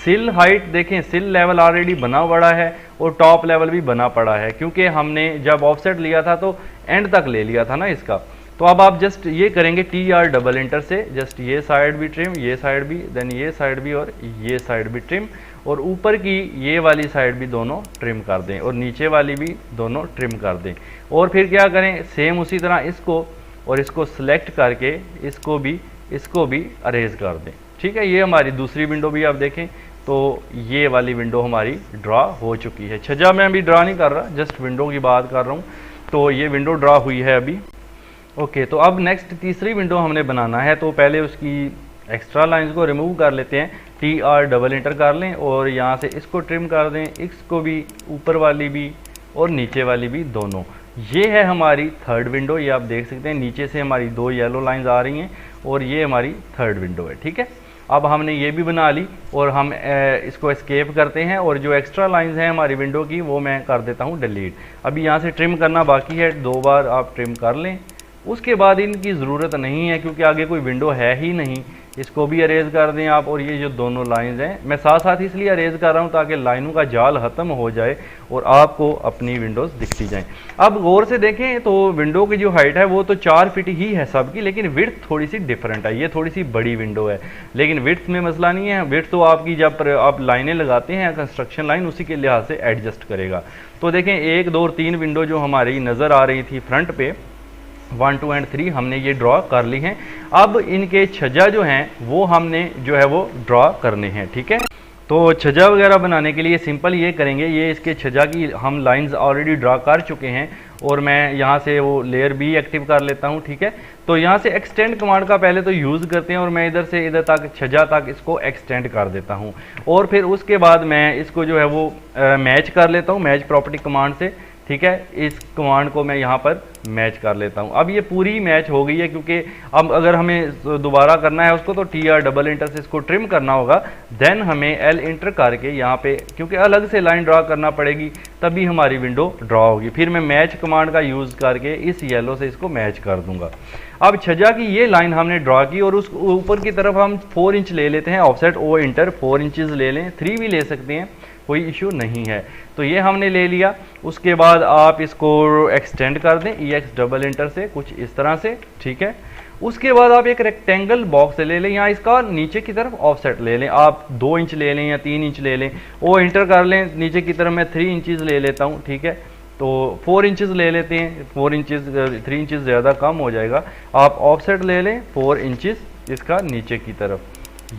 सिल हाइट देखें, सिल लेवल ऑलरेडी बना पड़ा है और टॉप लेवल भी बना पड़ा है, क्योंकि हमने जब ऑफसेट लिया था तो एंड तक ले लिया था ना इसका। तो अब आप जस्ट ये करेंगे TR डबल इंटर से, जस्ट ये साइड भी ट्रिम, ये साइड भी, देन ये साइड भी और ये साइड भी ट्रिम, और ऊपर की ये वाली साइड भी दोनों ट्रिम कर दें, और नीचे वाली भी दोनों ट्रिम कर दें। और फिर क्या करें, सेम उसी तरह इसको और इसको सिलेक्ट करके इसको भी अरेज कर दें, ठीक है। ये हमारी दूसरी विंडो भी आप देखें, तो ये वाली विंडो हमारी ड्रा हो चुकी है। छज्जा मैं अभी ड्रा नहीं कर रहा, जस्ट विंडो की बात कर रहा हूँ। तो ये विंडो ड्रा हुई है अभी, ओके। तो अब नेक्स्ट तीसरी विंडो हमने बनाना है, तो पहले उसकी एक्स्ट्रा लाइंस को रिमूव कर लेते हैं। TR डबल इंटर कर लें और यहाँ से इसको ट्रिम कर दें, इसको भी, ऊपर वाली भी और नीचे वाली भी दोनों। ये है हमारी थर्ड विंडो, ये आप देख सकते हैं नीचे से हमारी 2 येलो लाइंस आ रही हैं, और ये हमारी थर्ड विंडो है, ठीक है। अब हमने ये भी बना ली और हम इसको एस्केप करते हैं, और जो एक्स्ट्रा लाइंस हैं हमारी विंडो की वो मैं कर देता हूँ डिलीट। अभी यहाँ से ट्रिम करना बाकी है, 2 बार आप ट्रिम कर लें। उसके बाद इनकी ज़रूरत नहीं है क्योंकि आगे कोई विंडो है ही नहीं। इसको भी अरेज कर दें आप, और ये जो दोनों लाइंस हैं मैं साथ साथ इसलिए अरेज कर रहा हूँ ताकि लाइनों का जाल ख़त्म हो जाए और आपको अपनी विंडोज़ दिखती जाएं। अब गौर से देखें तो विंडो की जो हाइट है वो तो 4 फीट ही है सबकी, लेकिन विड्थ थोड़ी सी डिफरेंट है। ये थोड़ी सी बड़ी विंडो है, लेकिन विड्थ में मसला नहीं है। विड्थ तो आपकी जब आप लाइनें लगाते हैं कंस्ट्रक्शन लाइन, उसी के लिहाज से एडजस्ट करेगा। तो देखें 1, 2 और 3 विंडो जो हमारी नज़र आ रही थी फ्रंट पे, 1, 2 एंड 3 हमने ये ड्रॉ कर ली हैं। अब इनके छज्जा जो हैं वो हमने जो है वो ड्रॉ करने हैं, ठीक है। तो छज्जा वगैरह बनाने के लिए सिंपल ये करेंगे, ये इसके छज्जा की हम लाइंस ऑलरेडी ड्रा कर चुके हैं, और मैं यहाँ से वो लेयर भी एक्टिव कर लेता हूँ, ठीक है। तो यहाँ से एक्सटेंड कमांड का पहले तो यूज़ करते हैं, और मैं इधर से इधर तक छज्जा तक इसको एक्सटेंड कर देता हूँ, और फिर उसके बाद मैं इसको जो है वो मैच कर लेता हूँ मैच प्रॉपर्टी कमांड से, ठीक है, इस कमांड को मैं यहाँ पर मैच कर लेता हूँ। अब ये पूरी मैच हो गई है, क्योंकि अब अगर हमें दोबारा करना है उसको तो TR डबल इंटर से इसको ट्रिम करना होगा। देन हमें L इंटर करके यहाँ पे, क्योंकि अलग से लाइन ड्रा करना पड़ेगी तभी हमारी विंडो ड्रा होगी। फिर मैं मैच कमांड का यूज़ करके इस येलो से इसको मैच कर दूंगा। अब छज्जा की ये लाइन हमने ड्रा की और उस ऊपर की तरफ हम 4 इंच ले लेते हैं ऑफसेट। O इंटर 4 इंचेस ले लें, 3 भी ले सकते हैं, कोई इशू नहीं है। तो ये हमने ले लिया। उसके बाद आप इसको एक्सटेंड कर दें EX डबल इंटर से कुछ इस तरह से, ठीक है। उसके बाद आप एक रेक्टेंगल बॉक्स ले लें, यहाँ इसका नीचे की तरफ ऑफसेट ले लें, आप 2 इंच ले लें या 3 इंच ले लें। O इंटर कर लें, नीचे की तरफ मैं 3 इंचेस ले लेता हूँ, ठीक है। तो 4 इंचेस ले लेते हैं, 4 इंचेस 3 इंचेस ज़्यादा कम हो जाएगा। आप ऑफसेट ले लें 4 इंचेस इसका नीचे की तरफ,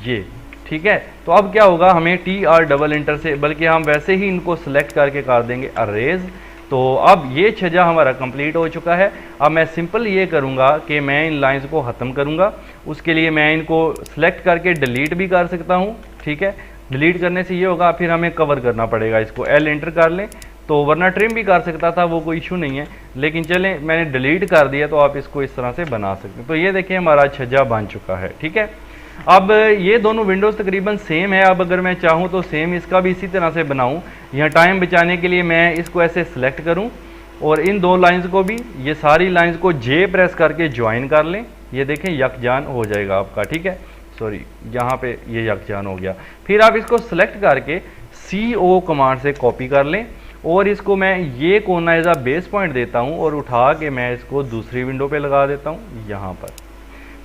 ये ठीक है। तो अब क्या होगा, हमें TR डबल इंटर से, बल्कि हम वैसे ही इनको सेलेक्ट करके कर देंगे अरेज। तो अब ये छज्जा हमारा कंप्लीट हो चुका है। अब मैं सिंपल ये करूँगा कि मैं इन लाइंस को ख़त्म करूँगा। उसके लिए मैं इनको सेलेक्ट करके डिलीट भी कर सकता हूँ, ठीक है। डिलीट करने से ये होगा, फिर हमें कवर करना पड़ेगा इसको। L इंटर कर लें, तो वरना ट्रिम भी कर सकता था, वो कोई इशू नहीं है, लेकिन चलें मैंने डिलीट कर दिया तो आप इसको इस तरह से बना सकते हैं। तो ये देखिए हमारा छज्जा बन चुका है, ठीक है। अब ये दोनों विंडोज़ तकरीबन सेम है। अब अगर मैं चाहूँ तो सेम इसका भी इसी तरह से बनाऊँ। यहाँ टाइम बचाने के लिए मैं इसको ऐसे सिलेक्ट करूँ और इन 2 लाइंस को भी, ये सारी लाइंस को J प्रेस करके ज्वाइन कर लें। ये देखें यकजान हो जाएगा आपका, ठीक है। सॉरी, यहाँ पे ये यकजान हो गया। फिर आप इसको सिलेक्ट करके CO कमांड से कॉपी कर लें और इसको मैं ये कोना एज अ बेस पॉइंट देता हूँ और उठा के मैं इसको दूसरी विंडो पे लगा देता हूँ, यहाँ पर।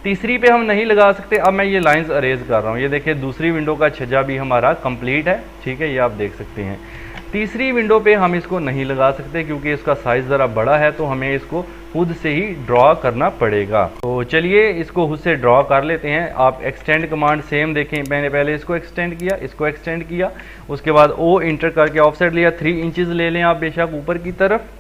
तीसरी पे हम नहीं लगा सकते। अब मैं ये लाइंस अरेज कर रहा हूँ, ये देखिए दूसरी विंडो का छज्जा भी हमारा कंप्लीट है, ठीक है, ये आप देख सकते हैं। तीसरी विंडो पे हम इसको नहीं लगा सकते क्योंकि इसका साइज़ ज़रा बड़ा है, तो हमें इसको खुद से ही ड्रॉ करना पड़ेगा। तो चलिए इसको खुद से ड्रॉ कर लेते हैं। आप एक्सटेंड कमांड सेम देखें, मैंने पहले इसको एक्सटेंड किया, इसको एक्सटेंड किया, उसके बाद O इंटर करके ऑफसेट लिया, 3 इंचेस ले लें आप बेशक ऊपर की तरफ,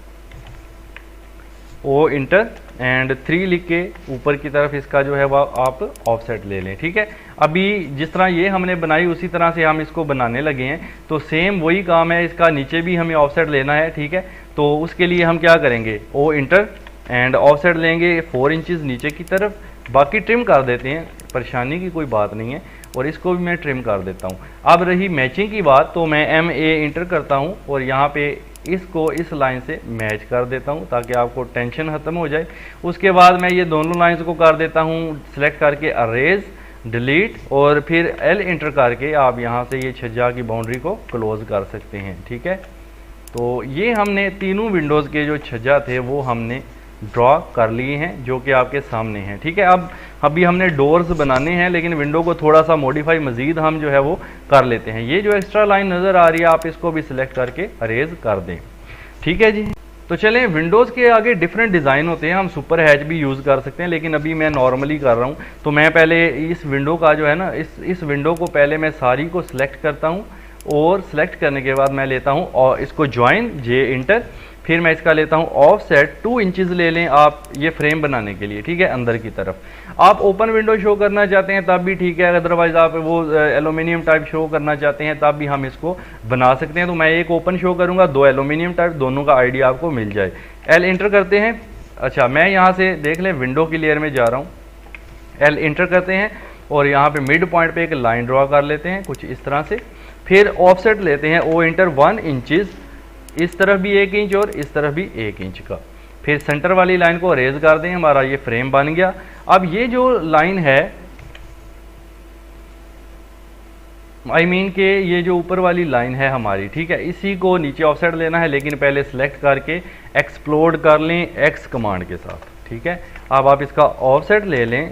O इंटर एंड 3 लिख के ऊपर की तरफ इसका जो है वह आप ऑफसेट ले लें, ठीक है। अभी जिस तरह ये हमने बनाई उसी तरह से हम इसको बनाने लगे हैं, तो सेम वही काम है, इसका नीचे भी हमें ऑफसेट लेना है, ठीक है। तो उसके लिए हम क्या करेंगे, O इंटर एंड ऑफसेट लेंगे 4 इंचेस नीचे की तरफ, बाकी ट्रिम कर देते हैं, परेशानी की कोई बात नहीं है, और इसको भी मैं ट्रिम कर देता हूँ। अब रही मैचिंग की बात, तो मैं MA इंटर करता हूँ और यहाँ पे इसको इस लाइन से मैच कर देता हूँ ताकि आपको टेंशन ख़त्म हो जाए। उसके बाद मैं ये दोनों लाइंस को कर देता हूँ सेलेक्ट करके अरेज, डिलीट, और फिर L इंटर करके आप यहाँ से ये छज्जा की बाउंड्री को क्लोज कर सकते हैं, ठीक है। तो ये हमने तीनों विंडोज़ के जो छज्जा थे वो हमने ड्रॉ कर लिए हैं, जो कि आपके सामने हैं, ठीक है। अब अभी हमने डोर्स बनाने हैं, लेकिन विंडो को थोड़ा सा मॉडिफाई मज़ीद हम जो है वो कर लेते हैं। ये जो एक्स्ट्रा लाइन नज़र आ रही है आप इसको भी सिलेक्ट करके अरेज कर दें, ठीक है जी। तो चलें, विंडोज़ के आगे डिफरेंट डिज़ाइन होते हैं, हम सुपर हैच भी यूज़ कर सकते हैं, लेकिन अभी मैं नॉर्मली कर रहा हूँ। तो मैं पहले इस विंडो का जो है ना, इस विंडो को पहले मैं सारी को सिलेक्ट करता हूँ और सिलेक्ट करने के बाद मैं लेता हूँ और इसको ज्वाइन J इंटर, फिर मैं इसका लेता हूँ ऑफसेट 2 इंचेस ले लें आप ये फ्रेम बनाने के लिए, ठीक है, अंदर की तरफ। आप ओपन विंडो शो करना चाहते हैं तब भी ठीक है, अदरवाइज आप वो एलुमिनियम टाइप शो करना चाहते हैं तब भी हम इसको बना सकते हैं। तो मैं एक ओपन शो करूँगा, 2 एलुमिनियम टाइप, दोनों का आइडिया आपको मिल जाए। L इंटर करते हैं। अच्छा, मैं यहाँ से देख लें विंडो की लेयर में जा रहा हूँ, L इंटर करते हैं और यहाँ पे मिड पॉइंट पे एक लाइन ड्रॉ कर लेते हैं कुछ इस तरह से। फिर ऑफसेट लेते हैं O इंटर 1 इंचेस, इस तरफ भी 1 इंच और इस तरफ भी 1 इंच का। फिर सेंटर वाली लाइन को रेज कर दें, हमारा ये फ्रेम बन गया। अब ये जो लाइन है, आई मीन के ये जो ऊपर वाली लाइन है हमारी, ठीक है, इसी को नीचे ऑफसेट लेना है, लेकिन पहले सेलेक्ट करके एक्सप्लोड कर लें X कमांड के साथ, ठीक है। अब आप इसका ऑफसेट ले लें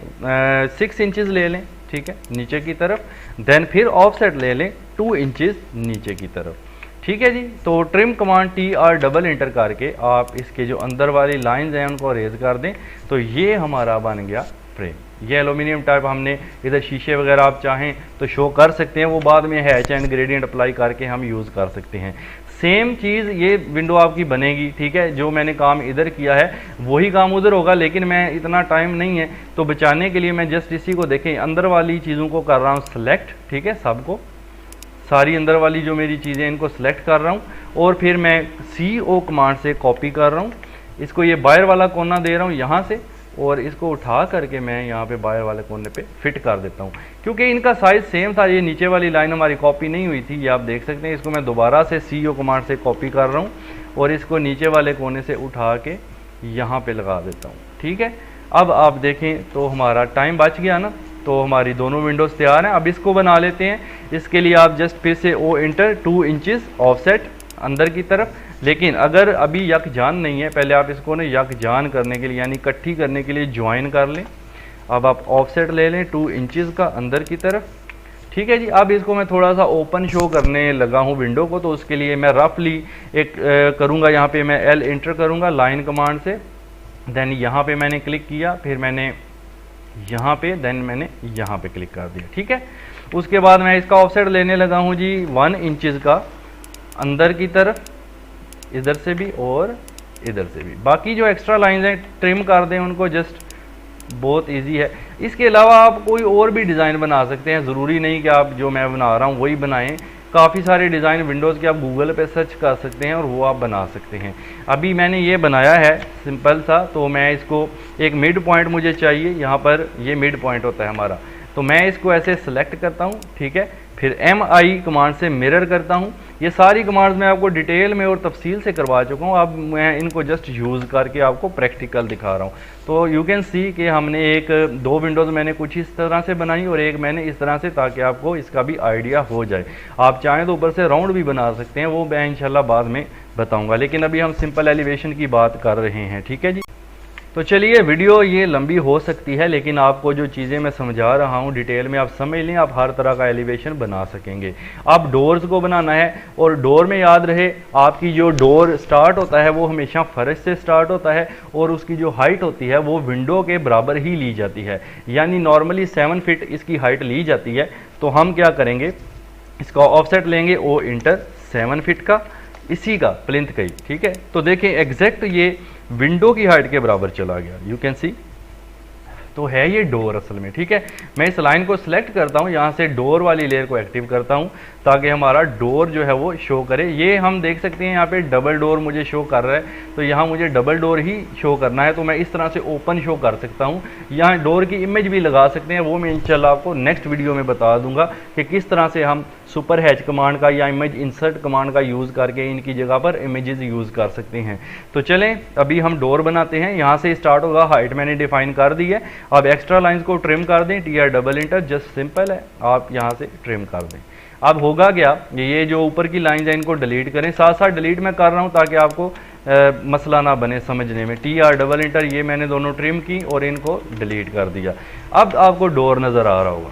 6 इंचेस ले लें, ठीक है, नीचे की तरफ। देन फिर ऑफसेट ले लें 2 इंचेस नीचे की तरफ, ठीक है जी। तो trim command TR double inter करके आप इसके जो अंदर वाली लाइंस हैं उनको रेज कर दें, तो ये हमारा बन गया फ्रेम। ये एलुमिनियम टाइप, हमने इधर शीशे वगैरह आप चाहें तो शो कर सकते हैं, वो बाद में हैच एंड ग्रेडियंट अप्लाई करके हम यूज़ कर सकते हैं। सेम चीज़ ये विंडो आपकी बनेगी, ठीक है। जो मैंने काम इधर किया है वही काम उधर होगा, लेकिन मैं इतना टाइम नहीं है तो बचाने के लिए मैं जस्ट इसी को देखें अंदर वाली चीज़ों को कर रहा हूँ सेलेक्ट, ठीक है, सबको सारी अंदर वाली जो मेरी चीज़ें इनको सेलेक्ट कर रहा हूँ और फिर मैं CO कमांड से कॉपी कर रहा हूँ। इसको ये बाहर वाला कोना दे रहा हूँ यहाँ से और इसको उठा करके मैं यहाँ पे बाहर वाले कोने पे फिट कर देता हूँ। क्योंकि इनका साइज़ सेम था, ये नीचे वाली लाइन हमारी कॉपी नहीं हुई थी, ये आप देख सकते हैं। इसको मैं दोबारा से CO कमांड से कॉपी कर रहा हूँ और इसको नीचे वाले कोने से उठा के यहाँ पे लगा देता हूँ। ठीक है, अब आप देखें तो हमारा टाइम बच गया ना, तो हमारी दोनों विंडोज़ तैयार हैं। अब इसको बना लेते हैं। इसके लिए आप जस्ट फिर से O इंटर 2 इंचेस ऑफसेट अंदर की तरफ। लेकिन अगर अभी यकजान नहीं है, पहले आप इसको ना यकजान करने के लिए यानी इकट्ठी करने के लिए ज्वाइन कर लें। अब आप ऑफसेट ले लें 2 इंचेस का अंदर की तरफ। ठीक है जी, अब इसको मैं थोड़ा सा ओपन शो करने लगा हूँ विंडो को, तो उसके लिए मैं रफली एक करूँगा, यहाँ पे मैं L इंटर करूँगा लाइन कमांड से। देन यहाँ पे मैंने क्लिक किया, फिर मैंने यहाँ पे, देन मैंने यहाँ पे क्लिक कर दिया। ठीक है, उसके बाद मैं इसका ऑफसेट लेने लगा हूँ जी 1 इंचेस का अंदर की तरफ, इधर से भी और इधर से भी। बाकी जो एक्स्ट्रा लाइंस हैं ट्रिम कर दें उनको, जस्ट बहुत इजी है। इसके अलावा आप कोई और भी डिज़ाइन बना सकते हैं, ज़रूरी नहीं कि आप जो मैं बना रहा हूँ वही बनाएं। काफ़ी सारे डिज़ाइन विंडोज़ के आप गूगल पे सर्च कर सकते हैं और वो आप बना सकते हैं। अभी मैंने ये बनाया है सिंपल सा, तो मैं इसको एक मिड पॉइंट मुझे चाहिए, यहाँ पर ये मिड पॉइंट होता है हमारा, तो मैं इसको ऐसे सेलेक्ट करता हूँ। ठीक है, फिर MI कमांड से मिरर करता हूँ। ये सारी कमांड्स मैं आपको डिटेल में और तफसील से करवा चुका हूँ, अब मैं इनको जस्ट यूज़ करके आपको प्रैक्टिकल दिखा रहा हूँ। तो यू कैन सी कि हमने दो विंडोज़ मैंने कुछ इस तरह से बनाई और एक मैंने इस तरह से, ताकि आपको इसका भी आइडिया हो जाए। आप चाहें तो ऊपर से राउंड भी बना सकते हैं, वो मैं इंशाल्लाह बाद में बताऊँगा, लेकिन अभी हम सिंपल एलिवेशन की बात कर रहे हैं। ठीक है जी, तो चलिए, वीडियो ये लंबी हो सकती है, लेकिन आपको जो चीज़ें मैं समझा रहा हूँ डिटेल में आप समझ लें, आप हर तरह का एलिवेशन बना सकेंगे। आप डोर्स को बनाना है, और डोर में याद रहे आपकी जो डोर स्टार्ट होता है वो हमेशा फर्श से स्टार्ट होता है, और उसकी जो हाइट होती है वो विंडो के बराबर ही ली जाती है, यानी नॉर्मली 7 फीट इसकी हाइट ली जाती है। तो हम क्या करेंगे, इसका ऑफसेट लेंगे O इंटर 7 फीट का, इसी का प्लिंथ का ही। ठीक है, तो देखें एग्जैक्ट ये विंडो की हाइट के बराबर चला गया, यू कैन सी। तो है ये डोर असल में। ठीक है, मैं इस लाइन को सिलेक्ट करता हूँ, यहाँ से डोर वाली लेयर को एक्टिव करता हूँ ताकि हमारा डोर जो है वो शो करे। ये हम देख सकते हैं यहाँ पे डबल डोर मुझे शो कर रहा है, तो यहाँ मुझे डबल डोर ही शो करना है, तो मैं इस तरह से ओपन शो कर सकता हूँ। यहाँ डोर की इमेज भी लगा सकते हैं, वो मैं इंशाल्लाह आपको नेक्स्ट वीडियो में बता दूंगा कि किस तरह से हम सुपर हैच कमांड का या इमेज इंसर्ट कमांड का यूज़ करके इनकी जगह पर इमेजेस यूज़ कर सकते हैं। तो चलें अभी हम डोर बनाते हैं। यहाँ से स्टार्ट होगा, हाइट मैंने डिफाइन कर दी है। अब एक्स्ट्रा लाइंस को ट्रिम कर दें, TR double inter, just simple है, आप यहाँ से ट्रिम कर दें। अब होगा क्या, ये जो ऊपर की लाइंस हैं इनको डिलीट करें। साथ साथ डिलीट मैं कर रहा हूँ ताकि आपको मसला ना बने समझने में। TR डबल इंटर, ये मैंने दोनों ट्रिम की और इनको डिलीट कर दिया। अब आपको डोर नज़र आ रहा होगा।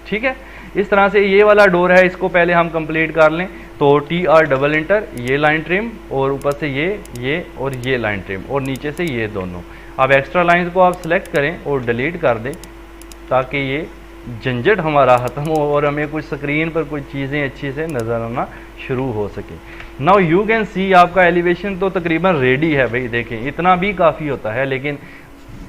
ठीक है, इस तरह से ये वाला डोर है, इसको पहले हम कंप्लीट कर लें। तो TR डबल इंटर, ये लाइन ट्रिम, और ऊपर से ये और ये लाइन ट्रिम, और नीचे से ये दोनों। अब एक्स्ट्रा लाइंस को आप सिलेक्ट करें और डिलीट कर दें ताकि ये झंझट हमारा ख़त्म हो और हमें कुछ स्क्रीन पर कुछ चीज़ें अच्छी से नज़र आना शुरू हो सके। नाउ यू कैन सी आपका एलिवेशन तो तकरीबन रेडी है भाई। देखें इतना भी काफ़ी होता है, लेकिन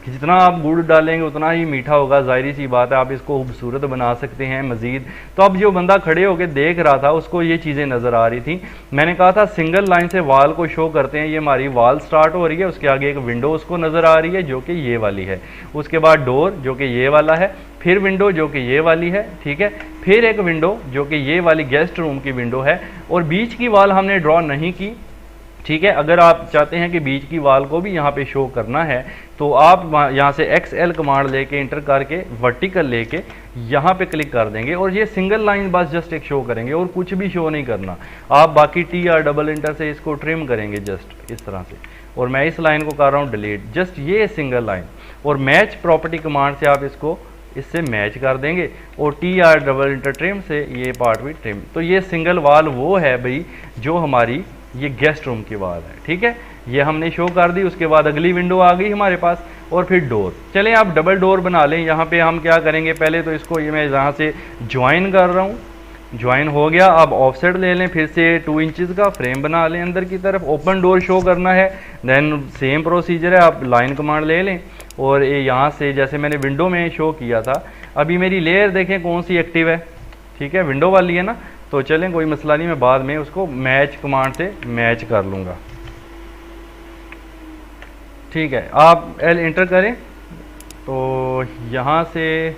जितना आप गुड़ डालेंगे उतना ही मीठा होगा, जाहिर सी बात है। आप इसको खूबसूरत बना सकते हैं मज़ीद। तो अब जो बंदा खड़े होकर देख रहा था उसको ये चीज़ें नज़र आ रही थी। मैंने कहा था सिंगल लाइन से वाल को शो करते हैं, ये हमारी वाल स्टार्ट हो रही है, उसके आगे एक विंडो उसको नज़र आ रही है जो कि ये वाली है, उसके बाद डोर जो कि ये वाला है, फिर विंडो जो कि ये वाली है। ठीक है, फिर एक विंडो जो कि ये वाली गेस्ट रूम की विंडो है, और बीच की वाल हमने ड्रॉ नहीं की। ठीक है, अगर आप चाहते हैं कि बीच की वाल को भी यहाँ पे शो करना है तो आप यहाँ से XL कमांड लेके इंटर करके वर्टिकल लेके यहाँ पे क्लिक कर देंगे, और ये सिंगल लाइन बस जस्ट एक शो करेंगे और कुछ भी शो नहीं करना। आप बाकी TR डबल इंटर से इसको ट्रिम करेंगे जस्ट इस तरह से, और मैं इस लाइन को कर रहा हूँ डिलीट, जस्ट ये सिंगल लाइन। और मैच प्रॉपर्टी कमांड से आप इसको इससे मैच कर देंगे, और TR डबल इंटर ट्रिम से ये पार्ट भी ट्रिम। तो ये सिंगल वाल वो है भाई जो हमारी ये गेस्ट रूम की वाल है। ठीक है, ये हमने शो कर दी। उसके बाद अगली विंडो आ गई हमारे पास, और फिर डोर। चलें आप डबल डोर बना लें। यहाँ पे हम क्या करेंगे, पहले तो इसको ये मैं यहाँ से ज्वाइन कर रहा हूँ, ज्वाइन हो गया। अब ऑफसेट ले लें, फिर से 2 इंचेस का फ्रेम बना लें अंदर की तरफ, ओपन डोर शो करना है। देन सेम प्रोसीजर है, आप लाइन कमांड ले लें, और ये यहाँ से जैसे मैंने विंडो में शो किया था। अभी मेरी लेयर देखें कौन सी एक्टिव है, ठीक है, विंडो वाली है ना, तो चलें कोई मसला नहीं, मैं बाद में उसको मैच कमांड से मैच कर लूँगा। ठीक है, आप एल इंटर करें तो यहाँ से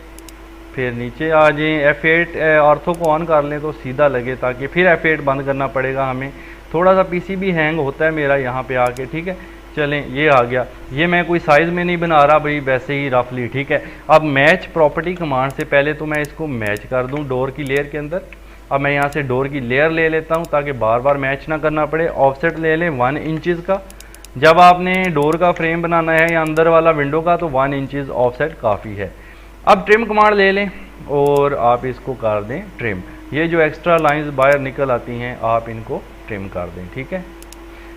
फिर नीचे आ जाएं, F8 ऑर्थो को ऑन कर लें तो सीधा लगे, ताकि फिर F8 बंद करना पड़ेगा हमें। थोड़ा सा पीसीबी हैंग होता है मेरा यहाँ पे आके। ठीक है, चलें ये आ गया। ये मैं कोई साइज़ में नहीं बना रहा भाई, वैसे ही रफली। ठीक है, अब मैच प्रॉपर्टी कमांड से पहले तो मैं इसको मैच कर दूँ डोर की लेयर के अंदर। अब मैं यहाँ से डोर की लेयर ले लेता हूँ ताकि बार बार मैच ना करना पड़े। ऑफसेट ले लें 1 इंचज़ का। जब आपने डोर का फ्रेम बनाना है या अंदर वाला विंडो का तो 1 इंचज़ ऑफसेट काफ़ी है। अब ट्रिम कमांड ले लें और आप इसको कर दें ट्रिम। ये जो एक्स्ट्रा लाइंस बाहर निकल आती हैं आप इनको ट्रिम कर दें। ठीक है,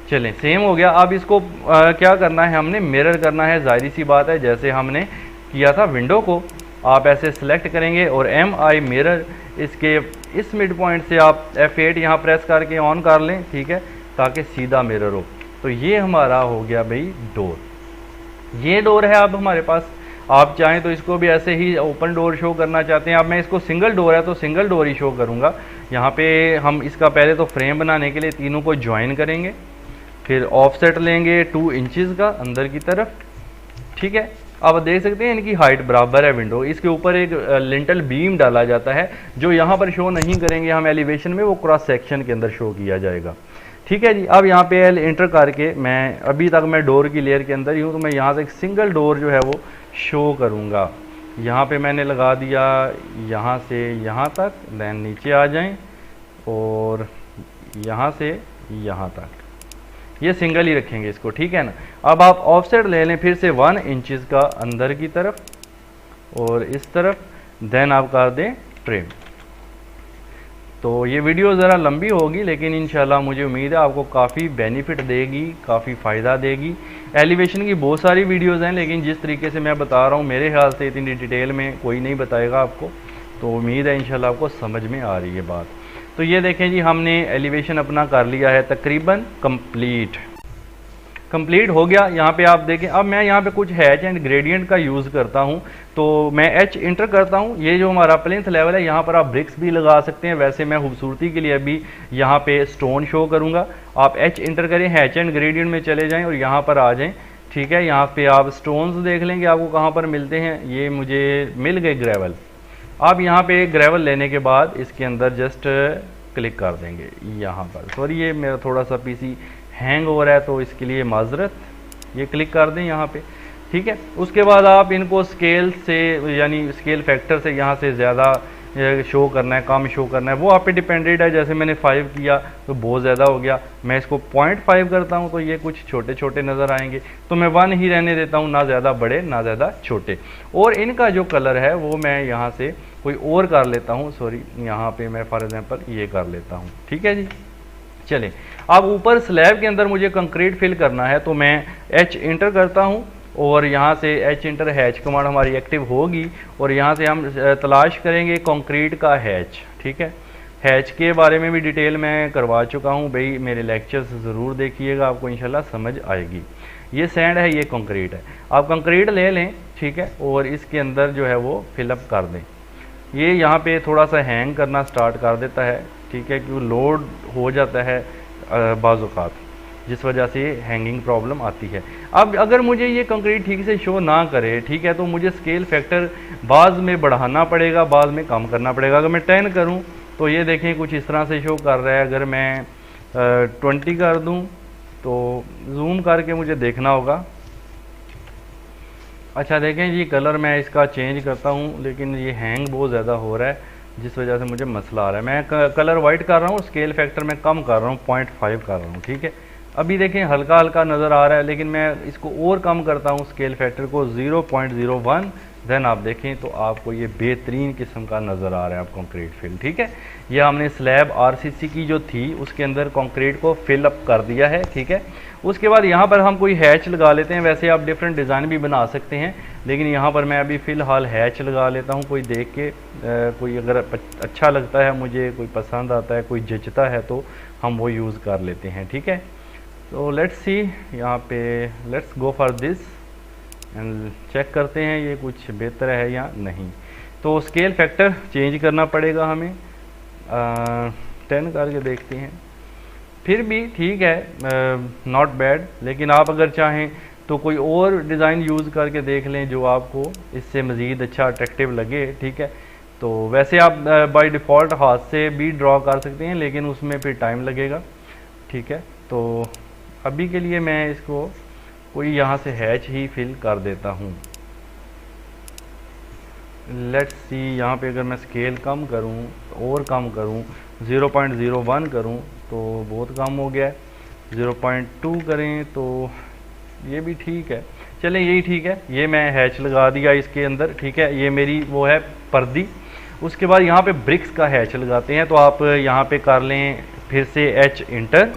चलें सेम हो गया। अब इसको क्या करना है, हमने मिरर करना है। जाहिर सी बात है, जैसे हमने किया था विंडो को, आप ऐसे सिलेक्ट करेंगे और MI मिरर इसके इस मिड पॉइंट से आप F8 यहाँ प्रेस करके ऑन कर लें। ठीक है, ताकि सीधा मिरर हो। तो ये हमारा हो गया भाई डोर। ये डोर है अब हमारे पास। आप चाहें तो इसको भी ऐसे ही ओपन डोर शो करना चाहते हैं। अब मैं इसको सिंगल डोर है तो सिंगल डोर ही शो करूँगा। यहाँ पे हम इसका पहले तो फ्रेम बनाने के लिए तीनों को ज्वाइन करेंगे, फिर ऑफसेट लेंगे 2 इंचज़ का अंदर की तरफ। ठीक है, आप देख सकते हैं इनकी हाइट बराबर है विंडो। इसके ऊपर एक लिंटल बीम डाला जाता है जो यहाँ पर शो नहीं करेंगे हम एलिवेशन में, वो क्रॉस सेक्शन के अंदर शो किया जाएगा। ठीक है जी, अब यहाँ पे एल इंटर करके मैं अभी तक मैं डोर की लेयर के अंदर ही हूँ, तो मैं यहाँ से एक सिंगल डोर जो है वो शो करूँगा। यहाँ पे मैंने लगा दिया यहाँ से यहाँ तक, देन नीचे आ जाएं और यहाँ से यहाँ तक, ये सिंगल ही रखेंगे इसको। ठीक है ना। अब आप ऑफसेट ले लें फिर से 1 इंचज़ का अंदर की तरफ और इस तरफ, देन आप कर दें ट्रिम। तो ये वीडियो ज़रा लंबी होगी लेकिन इंशाल्लाह मुझे उम्मीद है आपको काफ़ी बेनिफिट देगी, काफ़ी फ़ायदा देगी। एलिवेशन की बहुत सारी वीडियोज़ हैं लेकिन जिस तरीके से मैं बता रहा हूँ मेरे ख्याल से इतनी डिटेल में कोई नहीं बताएगा आपको। तो उम्मीद है इंशाल्लाह आपको समझ में आ रही है बात। तो ये देखें जी, हमने एलिवेशन अपना कर लिया है तकरीबन कंप्लीट हो गया। यहाँ पे आप देखें, अब मैं यहाँ पे कुछ हैच एंड ग्रेडियंट का यूज़ करता हूँ, तो मैं H इंटर करता हूँ। ये जो हमारा प्लिंथ लेवल है, यहाँ पर आप ब्रिक्स भी लगा सकते हैं। वैसे मैं खूबसूरती के लिए अभी यहाँ पे स्टोन शो करूँगा। आप H इंटर करें, हैच एंड ग्रेडियंट में चले जाएँ और यहाँ पर आ जाएँ। ठीक है, यहाँ पे आप स्टोन्स देख लेंगे आपको कहाँ पर मिलते हैं। ये मुझे मिल गए ग्रेवल। आप यहाँ पे ग्रेवल लेने के बाद इसके अंदर जस्ट क्लिक कर देंगे यहाँ पर। सॉरी, ये मेरा थोड़ा सा PC हैंग हो रहा है तो इसके लिए माजरत। ये क्लिक कर दें यहाँ पे। ठीक है, उसके बाद आप इनको स्केल से यानी स्केल फैक्टर से यहाँ से ज़्यादा शो करना है, कम शो करना है, वो आप पे डिपेंडेड है। जैसे मैंने 5 किया तो बहुत ज़्यादा हो गया, मैं इसको 0.5 करता हूँ तो ये कुछ छोटे छोटे नज़र आएंगे। तो मैं 1 ही रहने देता हूँ, ना ज़्यादा बड़े ना ज़्यादा छोटे। और इनका जो कलर है वो मैं यहाँ से कोई और कर लेता हूँ। सॉरी, यहाँ पे मैं फॉर एग्जांपल ये कर लेता हूँ। ठीक है जी, चलें। अब ऊपर स्लैब के अंदर मुझे कंक्रीट फिल करना है तो मैं H इंटर करता हूँ और यहाँ से H इंटर हैच कमांड हमारी एक्टिव होगी और यहाँ से हम तलाश करेंगे कंक्रीट का हैच। ठीक है, हैच के बारे में भी डिटेल मैं करवा चुका हूँ भाई, मेरे लेक्चर्स ज़रूर देखिएगा, आपको इंशाल्लाह समझ आएगी। ये सैंड है, ये कंक्रीट है। आप कंक्रीट ले लें। ठीक है, और इसके अंदर जो है वो फिलअप कर दें। ये यहाँ पे थोड़ा सा हैंग करना स्टार्ट कर देता है। ठीक है, क्योंकि लोड हो जाता है बाज़-औक़ात, जिस वजह से हैंगिंग प्रॉब्लम आती है। अब अगर मुझे ये कंक्रीट ठीक से शो ना करे, ठीक है, तो मुझे स्केल फैक्टर बाज़ में बढ़ाना पड़ेगा, बाज़ में कम करना पड़ेगा। अगर मैं 10 करूं तो ये देखें कुछ इस तरह से शो कर रहा है। अगर मैं 20 कर दूं तो जूम करके मुझे देखना होगा। अच्छा देखें जी, कलर मैं इसका चेंज करता हूँ लेकिन ये हैंग बहुत ज़्यादा हो रहा है जिस वजह से मुझे मसला आ रहा है। मैं कलर वाइट कर रहा हूँ, स्केल फैक्टर में कम कर रहा हूँ, 0.5 कर रहा हूँ। ठीक है, अभी देखें हल्का हल्का नज़र आ रहा है लेकिन मैं इसको और कम करता हूँ स्केल फैक्टर को 0.01। देन आप देखें तो आपको ये बेहतरीन किस्म का नज़र आ रहा है आप कंक्रीट फिल। ठीक है, ये हमने स्लैब RCC की जो थी उसके अंदर कंक्रीट को फिल अप कर दिया है। ठीक है, उसके बाद यहाँ पर हम कोई हैच लगा लेते हैं। वैसे आप डिफरेंट डिज़ाइन भी बना सकते हैं लेकिन यहाँ पर मैं अभी फ़िलहाल हैच लगा लेता हूँ। कोई देख के कोई अगर अच्छा लगता है, मुझे कोई पसंद आता है, कोई जचता है तो हम वो यूज़ कर लेते हैं। ठीक है, तो लेट्स सी, यहाँ पे let's go for this and check करते हैं ये कुछ बेहतर है या नहीं। तो स्केल फैक्टर चेंज करना पड़ेगा हमें। 10 करके देखते हैं, फिर भी ठीक है, नॉट बैड। लेकिन आप अगर चाहें तो कोई और डिज़ाइन यूज़ करके देख लें जो आपको इससे मज़ीद अच्छा अट्रैक्टिव लगे, ठीक है। तो वैसे आप बाय डिफ़ॉल्ट हाथ से भी ड्रॉ कर सकते हैं, लेकिन उसमें फिर टाइम लगेगा, ठीक है। तो अभी के लिए मैं इसको कोई यहाँ से हैच ही फिल कर देता हूँ। लेट्स सी, यहाँ पे अगर मैं स्केल कम करूँ और कम करूँ, 0.01 करूँ तो बहुत कम हो गया है, 0.2 करें तो ये भी ठीक है, चलें यही ठीक है। ये मैं हैच लगा दिया इसके अंदर, ठीक है। ये मेरी वो है पर्दी। उसके बाद यहाँ पे ब्रिक्स का हैच लगाते हैं, तो आप यहाँ पे कर लें फिर से एच इंटर।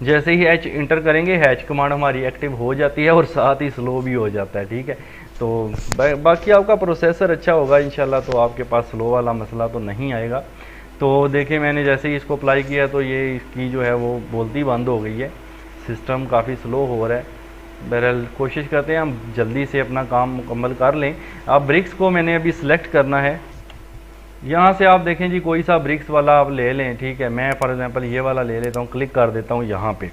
जैसे ही एच इंटर करेंगे हैच कमांड हमारी एक्टिव हो जाती है और साथ ही स्लो भी हो जाता है, ठीक है। तो बाकी आपका प्रोसेसर अच्छा होगा इंशाल्लाह, तो आपके पास स्लो वाला मसला तो नहीं आएगा। तो देखिए मैंने जैसे ही इसको अप्लाई किया तो ये इसकी जो है वो बोलती बंद हो गई है, सिस्टम काफ़ी स्लो हो रहा है। बहरहाल कोशिश करते हैं हम जल्दी से अपना काम मुकम्मल कर लें। अब ब्रिक्स को मैंने अभी सिलेक्ट करना है। यहाँ से आप देखें जी, कोई सा ब्रिक्स वाला आप ले लें, ठीक है। मैं फॉर एग्जांपल ये वाला ले लेता हूँ, क्लिक कर देता हूँ यहाँ पे,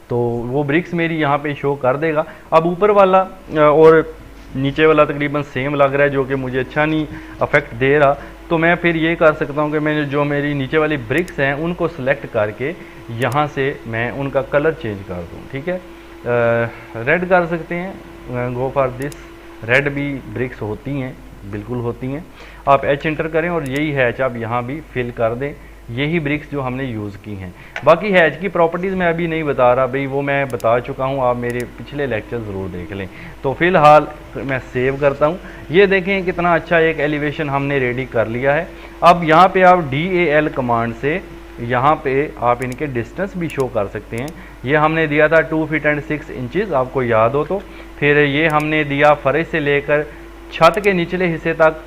तो वो ब्रिक्स मेरी यहाँ पे शो कर देगा। अब ऊपर वाला और नीचे वाला तकरीबन सेम लग रहा है, जो कि मुझे अच्छा नहीं अफेक्ट दे रहा। तो मैं फिर ये कर सकता हूँ कि मैंने जो मेरी नीचे वाली ब्रिक्स हैं उनको सेलेक्ट करके यहाँ से मैं उनका कलर चेंज कर दूँ, ठीक है। रेड कर सकते हैं, गो फॉर दिस, रेड भी ब्रिक्स होती हैं, बिल्कुल होती हैं। आप एच इंटर करें और यही हैच आप यहाँ भी फिल कर दें, यही ब्रिक्स जो हमने यूज़ की हैं। बाकी हैच की प्रॉपर्टीज़ मैं अभी नहीं बता रहा भाई, वो मैं बता चुका हूँ, आप मेरे पिछले लेक्चर ज़रूर देख लें। तो फ़िलहाल मैं सेव करता हूँ। ये देखें कितना अच्छा एक एलिवेशन हमने रेडी कर लिया है। अब यहाँ पे आप DAL कमांड से यहाँ पे आप इनके डिस्टेंस भी शो कर सकते हैं। ये हमने दिया था 2 फीट एंड 6 इंचज़, आपको याद हो तो। फिर ये हमने दिया फर्श से लेकर छत के निचले हिस्से तक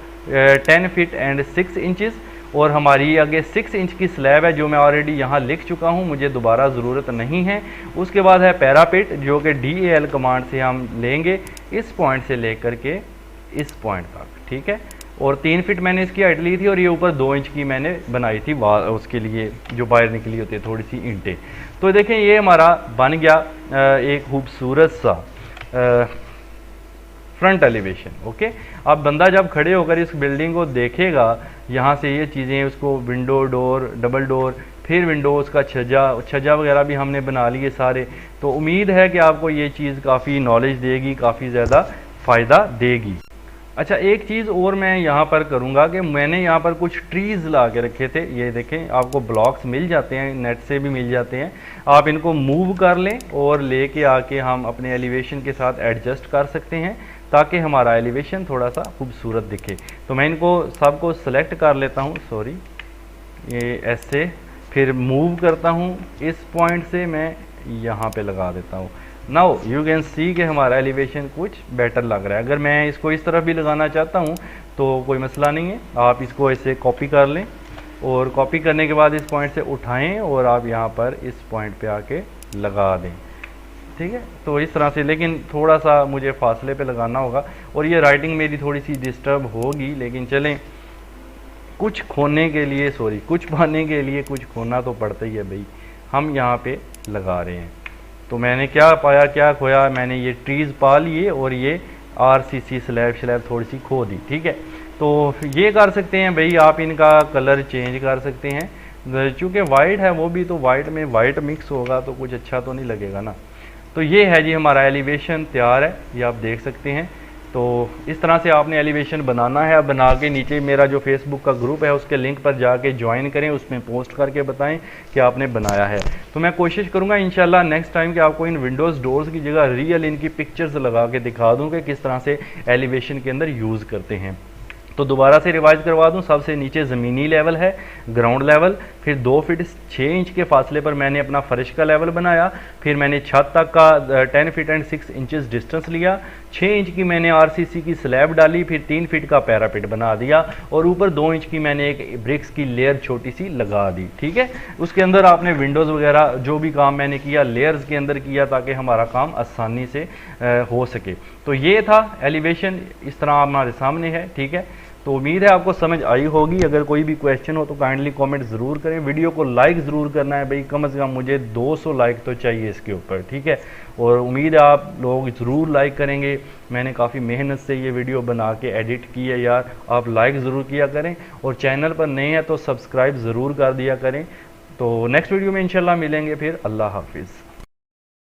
10 फीट एंड 6 इंचज़, और हमारी आगे 6 इंच की स्लैब है जो मैं ऑलरेडी यहाँ लिख चुका हूँ, मुझे दोबारा ज़रूरत नहीं है। उसके बाद है पैरापिट, जो कि DAL कमांड से हम लेंगे इस पॉइंट से लेकर के इस पॉइंट तक, ठीक है। और 3 फीट मैंने इसकी हाइट ली थी, और ये ऊपर 2 इंच की मैंने बनाई थी उसके लिए जो बाहर निकली होती है थोड़ी सी ईंटें। तो देखें ये हमारा बन गया एक खूबसूरत सा फ्रंट एलिवेशन, ओके। अब बंदा जब खड़े होकर इस बिल्डिंग को देखेगा, यहाँ से ये चीज़ें उसको विंडो, डोर, डबल डोर, फिर विंडोज़ का छज्जा वगैरह भी हमने बना लिए सारे। तो उम्मीद है कि आपको ये चीज़ काफ़ी नॉलेज देगी, काफ़ी ज़्यादा फ़ायदा देगी। अच्छा, एक चीज़ और मैं यहाँ पर करूँगा कि मैंने यहाँ पर कुछ ट्रीज़ ला के रखे थे। ये देखें, आपको ब्लॉक्स मिल जाते हैं, नेट से भी मिल जाते हैं। आप इनको मूव कर लें और लेके आके हम अपने एलिवेशन के साथ एडजस्ट कर सकते हैं, ताकि हमारा एलिवेशन थोड़ा सा खूबसूरत दिखे। तो मैं इनको सबको सेलेक्ट कर लेता हूँ, सॉरी, ये ऐसे, फिर मूव करता हूँ इस पॉइंट से, मैं यहाँ पे लगा देता हूँ। नाउ यू कैन सी कि हमारा एलिवेशन कुछ बेटर लग रहा है। अगर मैं इसको इस तरफ भी लगाना चाहता हूँ तो कोई मसला नहीं है, आप इसको ऐसे कॉपी कर लें, और कॉपी करने के बाद इस पॉइंट से उठाएं और आप यहाँ पर इस पॉइंट पे आके लगा दें, ठीक है। तो इस तरह से, लेकिन थोड़ा सा मुझे फासले पे लगाना होगा, और ये राइटिंग मेरी थोड़ी सी डिस्टर्ब होगी, लेकिन चलें, कुछ खोने के लिए, सॉरी, कुछ पाने के लिए कुछ खोना तो पड़ता ही है भाई। हम यहाँ पे लगा रहे हैं, तो मैंने क्या पाया, क्या खोया, मैंने ये ट्रीज़ पा लिए और ये RCC स्लैब थोड़ी सी खो दी, ठीक है। तो ये कर सकते हैं भाई, आप इनका कलर चेंज कर सकते हैं। चूँकि वाइट है वो भी, तो वाइट में वाइट मिक्स होगा तो कुछ अच्छा तो नहीं लगेगा ना। तो ये है जी, हमारा एलिवेशन तैयार है, ये आप देख सकते हैं। तो इस तरह से आपने एलिवेशन बनाना है। अब बना के नीचे मेरा जो फेसबुक का ग्रुप है उसके लिंक पर जाके ज्वाइन करें, उसमें पोस्ट करके बताएं कि आपने बनाया है। तो मैं कोशिश करूंगा इंशाल्लाह नेक्स्ट टाइम कि आपको इन विंडोज़ डोर्स की जगह रियल इनकी पिक्चर्स लगा के दिखा दूं कि किस तरह से एलिवेशन के अंदर यूज़ करते हैं। तो दोबारा से रिवाइज करवा दूं, सबसे नीचे ज़मीनी लेवल है, ग्राउंड लेवल, फिर 2 फीट 6 इंच के फासले पर मैंने अपना फर्श का लेवल बनाया, फिर मैंने छत तक का 10 फीट एंड 6 इंचेस डिस्टेंस लिया, 6 इंच की मैंने RCC की स्लैब डाली, फिर 3 फीट का पैरापिट बना दिया, और ऊपर 2 इंच की मैंने एक ब्रिक्स की लेयर छोटी सी लगा दी, ठीक है। उसके अंदर आपने विंडोज़ वगैरह जो भी काम मैंने किया लेयर्स के अंदर किया, ताकि हमारा काम आसानी से हो सके। तो ये था एलिवेशन, इस तरह हमारे सामने है, ठीक है। तो उम्मीद है आपको समझ आई होगी। अगर कोई भी क्वेश्चन हो तो काइंडली कमेंट ज़रूर करें। वीडियो को लाइक ज़रूर करना है भाई, कम से कम मुझे 200 लाइक तो चाहिए इसके ऊपर, ठीक है। और उम्मीद है आप लोग ज़रूर लाइक करेंगे। मैंने काफ़ी मेहनत से ये वीडियो बना के एडिट की है यार, आप लाइक ज़रूर किया करें। और चैनल पर नए हैं तो सब्सक्राइब ज़रूर कर दिया करें। तो नेक्स्ट वीडियो में इंशाल्लाह मिलेंगे फिर। अल्लाह हाफिज़।